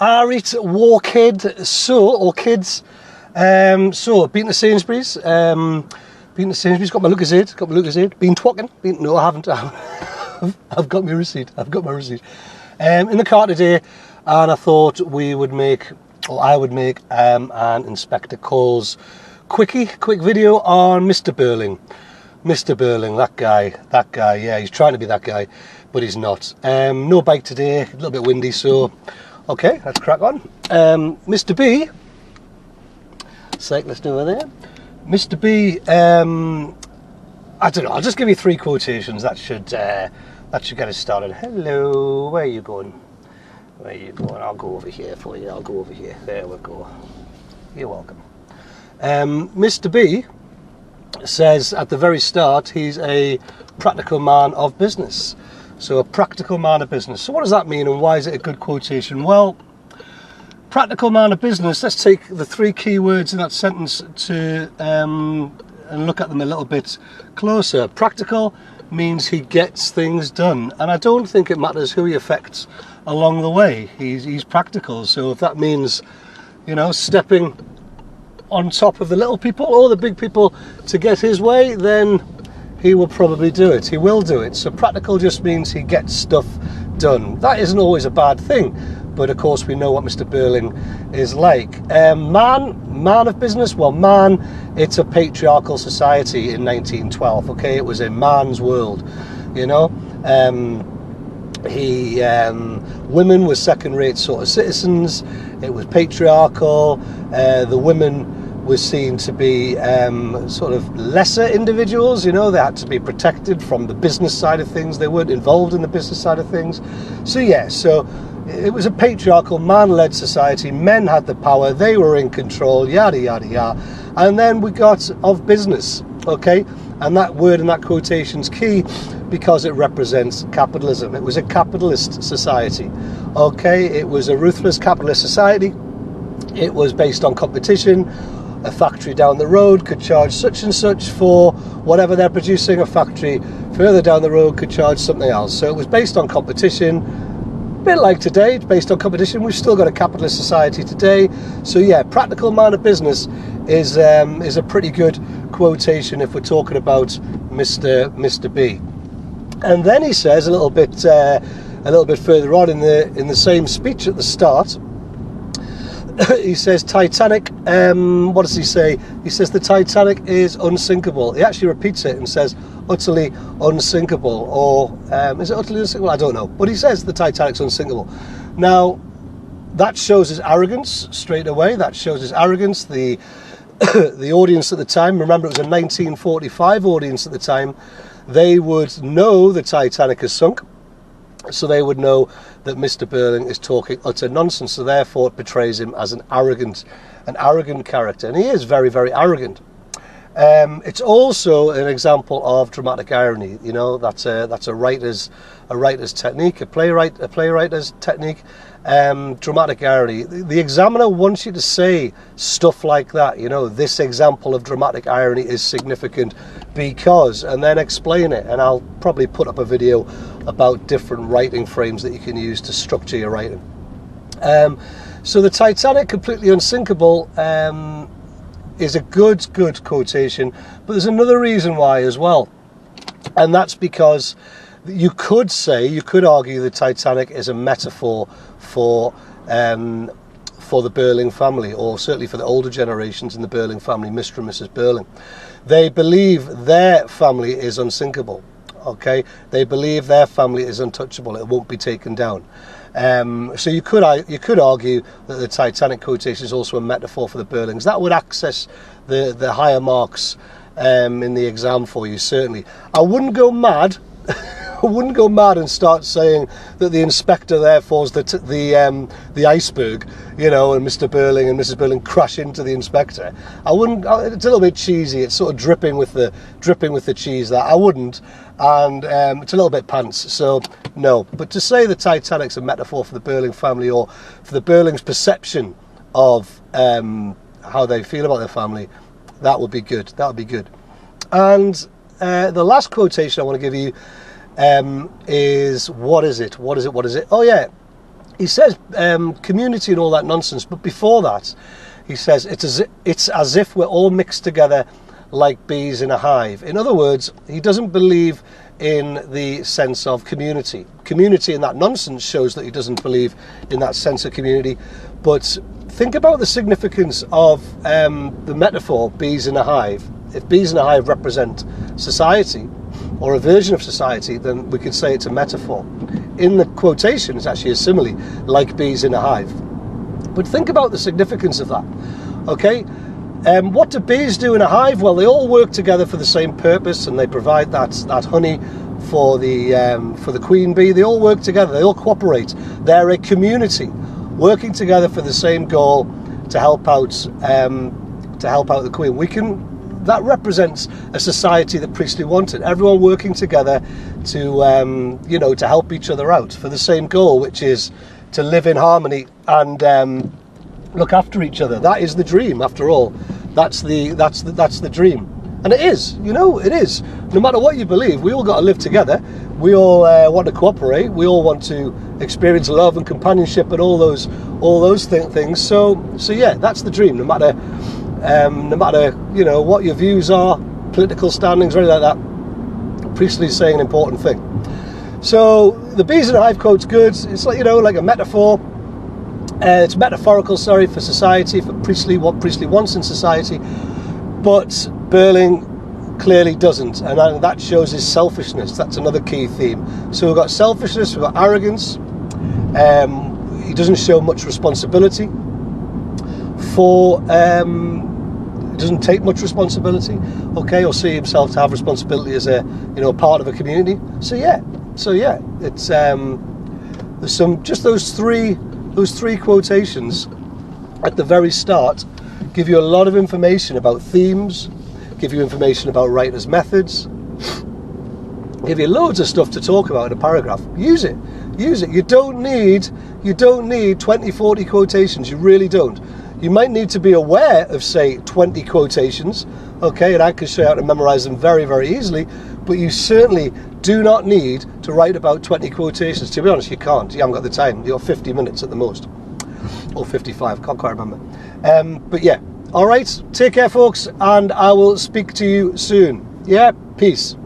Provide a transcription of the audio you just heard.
Alright, war kid, or kids. So, been to Sainsbury's. Got my Lucozade. Been twocking. No, I haven't. I've got my receipt. In the car today, and I thought I would make an Inspector Calls quick video on Mr Birling. Mr Birling, that guy, yeah, he's trying to be that guy, but he's not. No bike today, a little bit windy, so okay, let's crack on. Mr B, cyclist over there. Mr B, I don't know, I'll just give you 3 quotations. That should get us started. Hello, where are you going? I'll go over here for you. There we go. You're welcome. Mr B says at the very start he's a practical man of business. So a practical man of business. So what does that mean, and why is it a good quotation? Well, practical man of business, let's take the 3 key words in that sentence to and look at them a little bit closer. Practical means he gets things done, and I don't think it matters who he affects along the way. He's practical. So if that means, you know, stepping on top of the little people or the big people to get his way, then he will probably do it. He will do it. So practical just means he gets stuff done. That isn't always a bad thing, but of course we know what Mr Birling is like. Man of business. Well, man, it's a patriarchal society in 1912. Okay, it was a man's world, you know. Women were second-rate sort of citizens. It was patriarchal. The women were seen to be sort of lesser individuals, you know. They had to be protected from the business side of things. They weren't involved in the business side of things. So yeah, so it was a patriarchal, man-led society. Men had the power. They were in control, yada, yada, yada. And then we got of business, okay? And that word in that quotation's key because it represents capitalism. It was a capitalist society, okay? It was a ruthless capitalist society. It was based on competition. A factory down the road could charge such and such for whatever they're producing. A factory further down the road could charge something else. So it was based on competition. A bit like today, it's based on competition. We've still got a capitalist society today. So yeah, practical man of business is a pretty good quotation if we're talking about Mr B. And then he says a little bit further on in the same speech at the start. He says Titanic. What does he say? He says the Titanic is unsinkable. He actually repeats it and says utterly unsinkable, or is it utterly unsinkable? I don't know. But he says the Titanic's unsinkable. Now that shows his arrogance straight away. That shows his arrogance. The audience at the time, remember it was a 1945 audience at the time, they would know the Titanic has sunk. So they would know that Mr Birling is talking utter nonsense. So therefore it portrays him as an arrogant character. And he is very, very arrogant. It's also an example of dramatic irony. You know, that's a writer's technique, a playwriter's technique. Dramatic irony. The examiner wants you to say stuff like that. You know, this example of dramatic irony is significant because, and then explain it. And I'll probably put up a video about different writing frames that you can use to structure your writing. So the Titanic, completely unsinkable, is a good quotation, but there's another reason why as well, and that's because you could argue the Titanic is a metaphor for the Birling family, or certainly for the older generations in the Birling family, Mr and Mrs Birling. They believe their family is unsinkable, okay? They believe their family is untouchable, it won't be taken down. So you could argue that the Titanic quotation is also a metaphor for the Birlings. That would access the higher marks in the exam for you, certainly. I wouldn't go mad. I wouldn't go mad and start saying that the inspector therefore is the iceberg, you know, and Mr Birling and Mrs Birling crash into the inspector. I wouldn't. It's a little bit cheesy. It's sort of dripping with the cheese. That I wouldn't, and it's a little bit pants. So no. But to say the Titanic's a metaphor for the Birling family, or for the Birlings' perception of how they feel about their family, that would be good. That would be good. And the last quotation I want to give you is, what is it? Oh yeah, He says community and all that nonsense, but before that, he says it's as if we're all mixed together like bees in a hive. In other words, he doesn't believe in the sense of community. Community in that nonsense shows that he doesn't believe in that sense of community. But think about the significance of the metaphor bees in a hive. If bees in a hive represent society, or a version of society, then we could say it's a metaphor. In the quotation, it's actually a simile, like bees in a hive. But think about the significance of that, okay? What do bees do in a hive? Well, they all work together for the same purpose, and they provide that honey for the queen bee. They all work together, they all cooperate. They're a community working together for the same goal, to help out the queen. That represents a society that Priestley wanted. Everyone working together to to help each other out for the same goal, which is to live in harmony and look after each other. That is the dream, after all. That's the dream, and it is. It is. No matter what you believe, we all got to live together. We all want to cooperate. We all want to experience love and companionship and all those things. So yeah, that's the dream. No matter what your views are, political standings, or anything like that, Priestley's saying an important thing. So the bees in a hive quote's good. It's like a metaphor. It's metaphorical, for society, for Priestley, what Priestley wants in society. But Birling clearly doesn't, and that shows his selfishness. That's another key theme. So we've got selfishness, we've got arrogance. He doesn't show much responsibility he doesn't take much responsibility, okay, or see himself to have responsibility as a part of a community. So yeah, it's there's those three quotations at the very start give you a lot of information about themes, give you information about writers' methods, give you loads of stuff to talk about in a paragraph. Use it. You don't need 20, 40 quotations. You really don't. You might need to be aware of, say, 20 quotations, okay, and I can show you how to memorize them very, very easily, but you certainly do not need to write about 20 quotations. To be honest, you can't. You haven't got the time. You're 50 minutes at the most, or 55, can't quite remember. But yeah, all right, take care, folks, and I will speak to you soon. Yeah, peace.